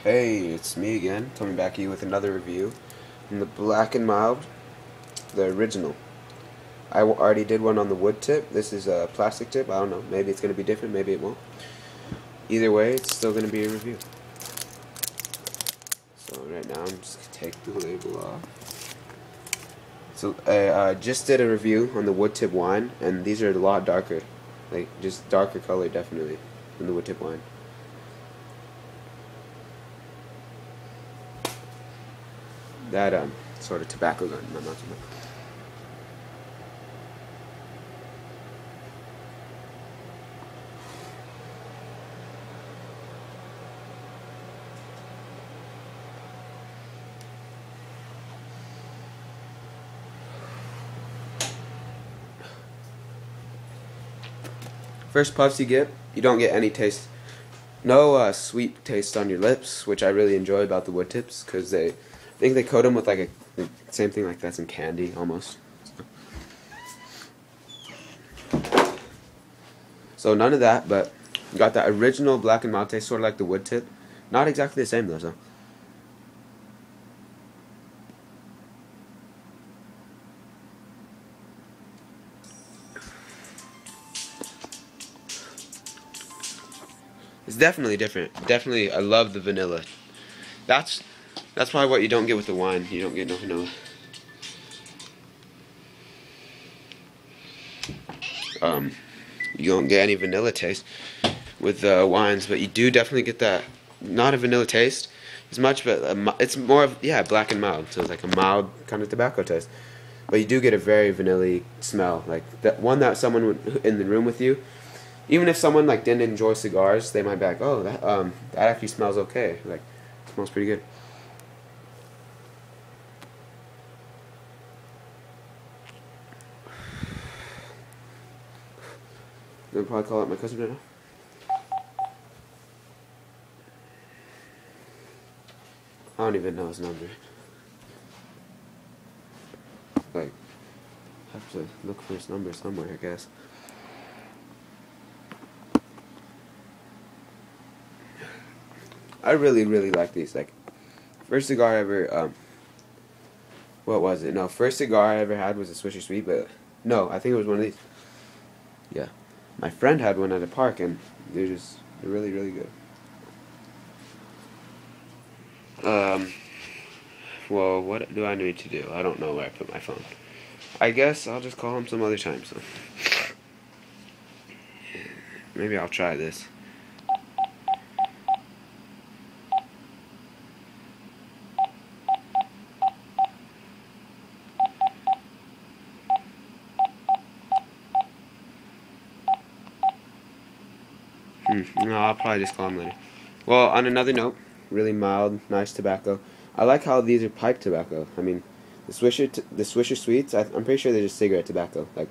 Hey, it's me again, coming back to you with another review. In the Black and Mild, the original. I already did one on the wood tip. This is a plastic tip. I don't know. Maybe it's going to be different. Maybe it won't. Either way, it's still going to be a review. So right now, I'm just going to take the label off. So I just did a review on the wood tip wine, and these are a lot darker. Like, just darker color, definitely, than the wood tip wine. That sort of tobacco gun. No, not tobacco. First puffs you don't get any taste, no sweet taste on your lips, which I really enjoy about the wood tips, because I think they coat them with like the same thing like that's in candy almost. So none of that, but you got that original black and mild taste, sort of like the wood tip. Not exactly the same though, so. It's definitely different. Definitely, I love the vanilla. That's that's probably what you don't get with the wine. You don't get no vanilla. Um, you don't get any vanilla taste with wines, but you do definitely get that, not a vanilla taste as much, but it's more of, yeah, black and mild, so it's like a mild kind of tobacco taste. But you do get a very vanilla smell, like that one that someone would, in the room with you, even if someone like didn't enjoy cigars, they might be like, oh, that actually smells okay, like it smells pretty good. I'm gonna probably call out my cousin right now. I don't even know his number. Like, I have to look for his number somewhere, I guess. I really, really like these. Like, first cigar I ever, what was it? No, first cigar I ever had was a Swisher Sweet, but no, I think it was one of these. Yeah, my friend had one at a park, and they're really, really good. Um, well, what do I need to do? I don't know where I put my phone. I guess I'll just call him some other time. So maybe I'll try this. No, I'll probably just call him later. Well, on another note, really mild, nice tobacco. I like how these are pipe tobacco. I mean, the Swisher Sweets, I'm pretty sure they're just cigarette tobacco. Like,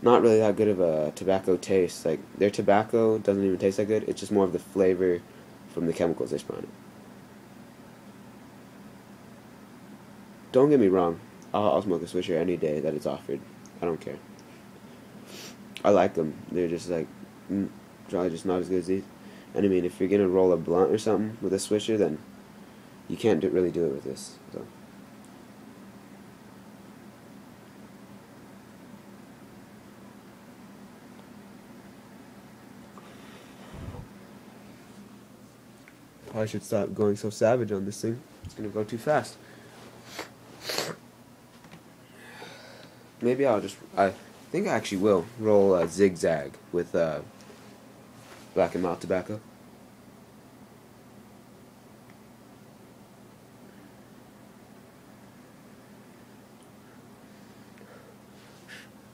not really that good of a tobacco taste. Like, their tobacco doesn't even taste that good. It's just more of the flavor from the chemicals they spray on it. Don't get me wrong. I'll smoke a Swisher any day that it's offered. I don't care. I like them. They're just like, probably just not as good as these. And I mean, if you're gonna roll a blunt or something with a Swisher, then you can't really do it with this. So. Probably should stop going so savage on this thing. It's gonna go too fast. Maybe I think I actually will roll a zigzag with black and mild tobacco.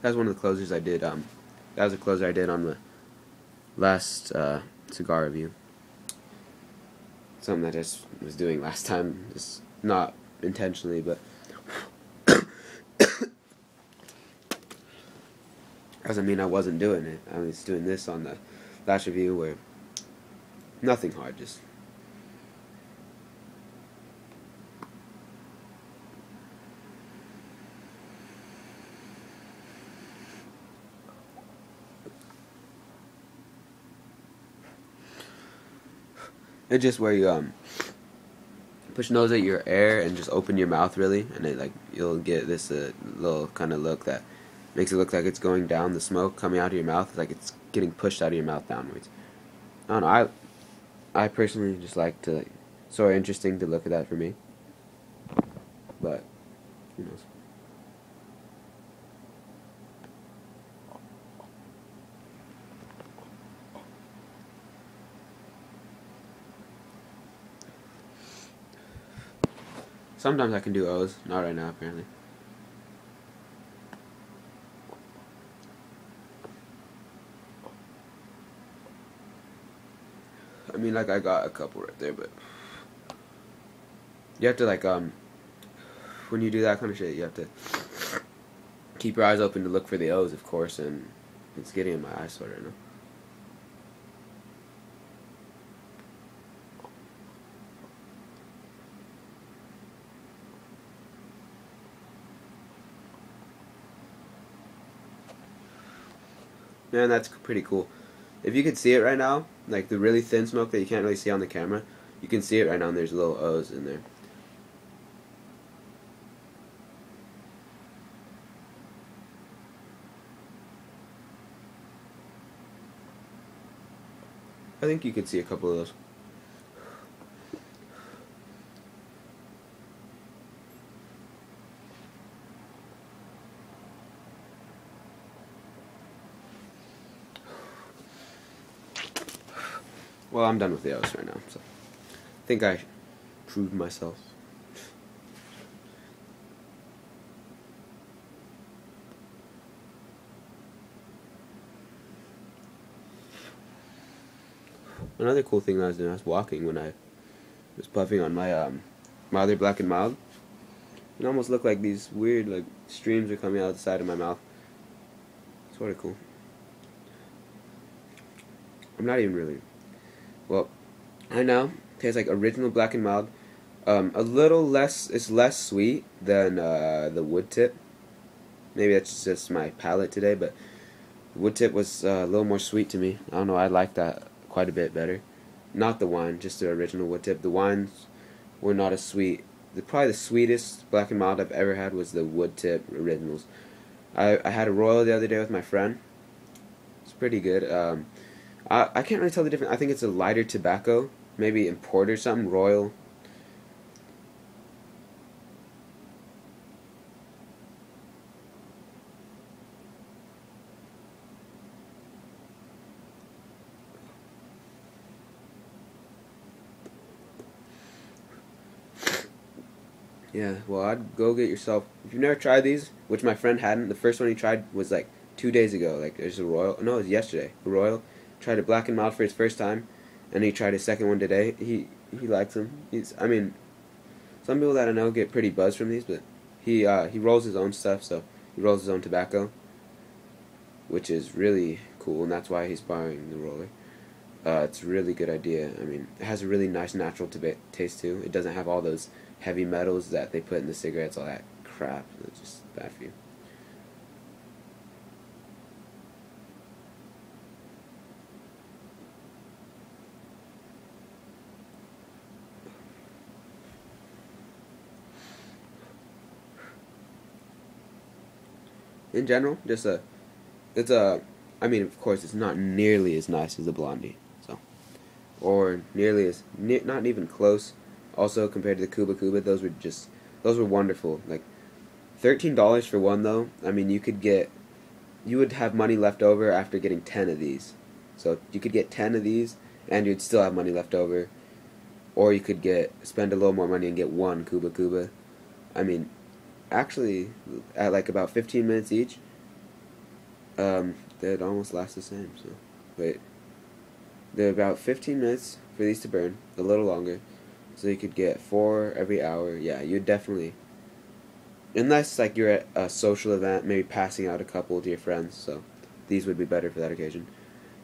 That's one of the closers I did. That was a closer I did on the last cigar review. Something that I just was doing last time, just not intentionally, but doesn't mean I wasn't doing it. I was doing this on the last review where nothing hard, just. It's just where you push nose at your air and just open your mouth really, and it, like, you'll get this little kind of look that makes it look like it's going down. The smoke coming out of your mouth, like it's getting pushed out of your mouth downwards. I don't know. I personally just like to, like, sort of interesting to look at that for me, but who knows. Sometimes I can do O's, not right now apparently. I mean, like, I got a couple right there, but you have to, like, when you do that kind of shit, you have to keep your eyes open to look for the O's, of course, and it's getting in my eyes sort of right now. Man, that's pretty cool. If you could see it right now, like the really thin smoke that you can't really see on the camera, you can see it right now, and there's little O's in there. I think you could see a couple of those. Well, I'm done with the O's right now, so I think I proved myself. Another cool thing I was doing, I was walking when I was puffing on my other Black and Mild. It almost looked like these weird, like, streams are coming out the side of my mouth. Sort of cool. I'm not even really. Well, I know tastes like original Black and Mild. A little less. It's less sweet than the wood tip. Maybe that's just my palate today, but wood tip was a little more sweet to me. I don't know. I like that quite a bit better. Not the wine, just the original wood tip. The wines were not as sweet. Probably the sweetest Black and Mild I've ever had was the wood tip originals. I had a Royal the other day with my friend. It's pretty good. I can't really tell the difference. I think it's a lighter tobacco, maybe import or something. Royal. Yeah, well, I'd go get yourself. If you've never tried these, which my friend hadn't, the first one he tried was like 2 days ago. Like, there's a Royal. No, it was yesterday. A Royal. Tried a Black and Mild for his first time, and he tried a second one today. He likes them. I mean, some people that I know get pretty buzzed from these, but he rolls his own stuff, so he rolls his own tobacco, which is really cool, and that's why he's buying the roller. It's a really good idea. I mean, it has a really nice natural taste too. It doesn't have all those heavy metals that they put in the cigarettes, all that crap. It's just bad for you. In general, I mean, of course, it's not nearly as nice as the Blondie, so, or nearly as, not even close. Also, compared to the Cuba Cuba, those were wonderful. Like, $13 for one though. I mean, you would have money left over after getting 10 of these. So you could get 10 of these, and you'd still have money left over, or you could spend a little more money and get one Cuba Cuba. I mean, actually, at like about 15 minutes each, they'd almost last the same. So, wait, they're about 15 minutes for these to burn, a little longer, so you could get 4 every hour. Yeah, you'd definitely, unless like you're at a social event, maybe passing out a couple to your friends. So, these would be better for that occasion.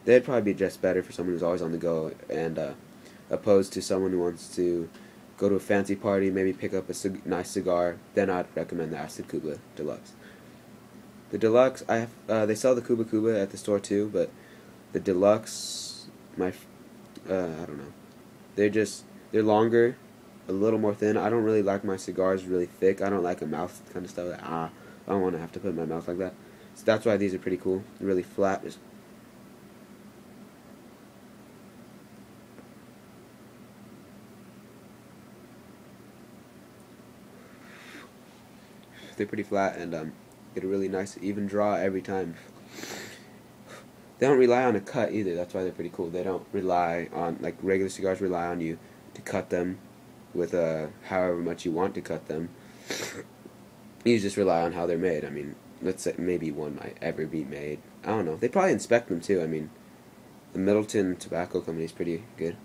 They'd probably be just better for someone who's always on the go, and opposed to someone who wants to go to a fancy party, maybe pick up a nice cigar. Then I'd recommend the Acid Cuba Deluxe. The Deluxe, they sell the Cuba Cuba at the store too, but the Deluxe, I don't know. they're longer, a little more thin. I don't really like my cigars really thick. I don't like a mouth kind of stuff. Like, I don't want to have to put in my mouth like that. So that's why these are pretty cool. They're really flat. They're pretty flat and get a really nice even draw every time. They don't rely on a cut either. That's why they're pretty cool. They don't rely on, like regular cigars rely on you to cut them with however much you want to cut them. You just rely on how they're made. I mean, let's say maybe one might ever be made. I don't know. They probably inspect them too. I mean, the Middleton Tobacco Company is pretty good.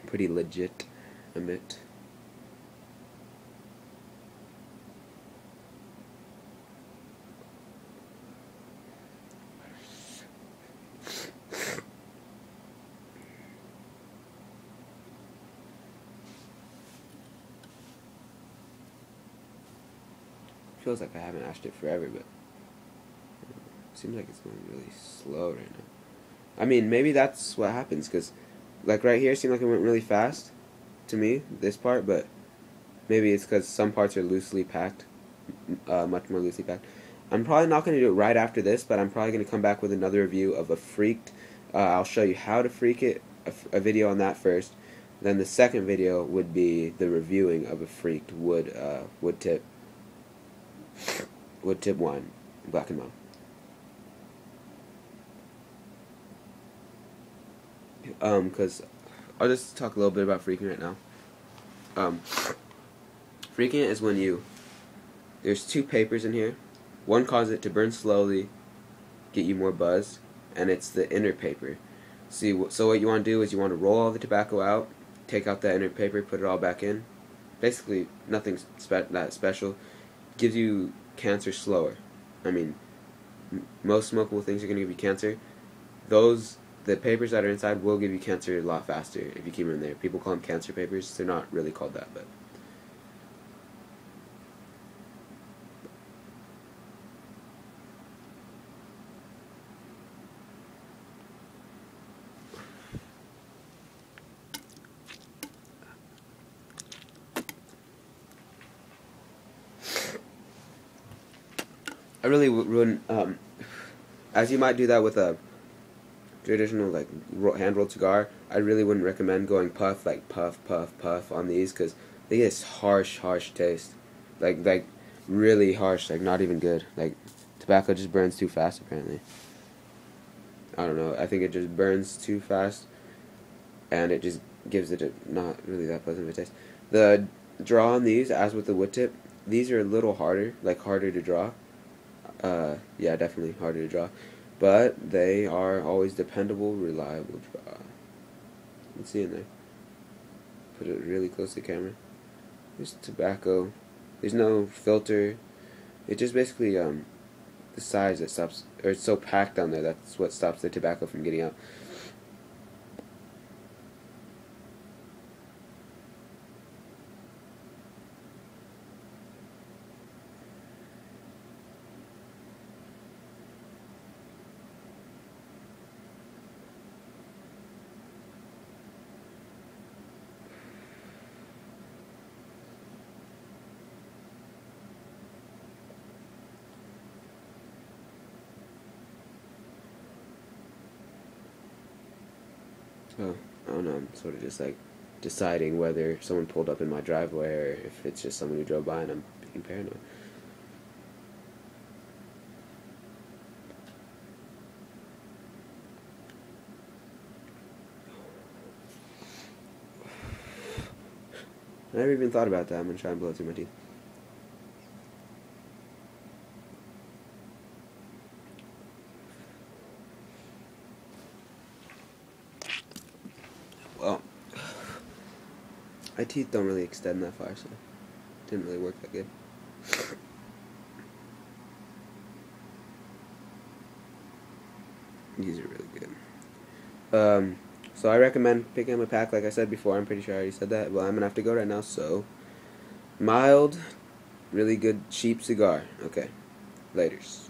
Pretty legit, I admit. Feels like I haven't ashed it forever, but it seems like it's going really slow right now. I mean, maybe that's what happens, because like right here it seemed like it went really fast to me, this part, but maybe it's because some parts are loosely packed, much more loosely packed. I'm probably not going to do it right after this, but I'm probably going to come back with another review of a freaked. I'll show you how to freak it, a video on that first. Then the second video would be the reviewing of a freaked wood tip wine, black and mild. Because I'll just talk a little bit about freaking right now. Freaking it is when there's two papers in here. One causes it to burn slowly, get you more buzz, and it's the inner paper. So what you want to do is you want to roll all the tobacco out, take out that inner paper, put it all back in. Basically, nothing that special. Gives you cancer slower. I mean, most smokable things are going to give you cancer. The papers that are inside will give you cancer a lot faster if you keep them in there. People call them cancer papers. They're not really called that, but I really wouldn't, as you might do that with a traditional like hand rolled cigar, I really wouldn't recommend going puff, like puff on these, because they get this harsh taste, like really harsh, like not even good. Like tobacco just burns too fast apparently. I don't know. I think it just burns too fast, and it just gives it not really that pleasant of a taste. The draw on these, as with the wood tip, these are a little harder, like harder to draw. Yeah, definitely harder to draw, but they are always dependable, reliable draw. Let's see in there. Put it really close to the camera. There's tobacco. There's no filter. It's just basically the size that stops, or it's so packed down there. That's what stops the tobacco from getting out. So, I don't know, I'm sort of just like deciding whether someone pulled up in my driveway or if it's just someone who drove by and I'm being paranoid. I never even thought about that. I'm going to try and blow it through my teeth. Well, my teeth don't really extend that far, so it didn't really work that good. These are really good. So I recommend picking up a pack, like I said before. I'm pretty sure I already said that. Well, I'm going to have to go right now, so mild, really good, cheap cigar. Okay, laters.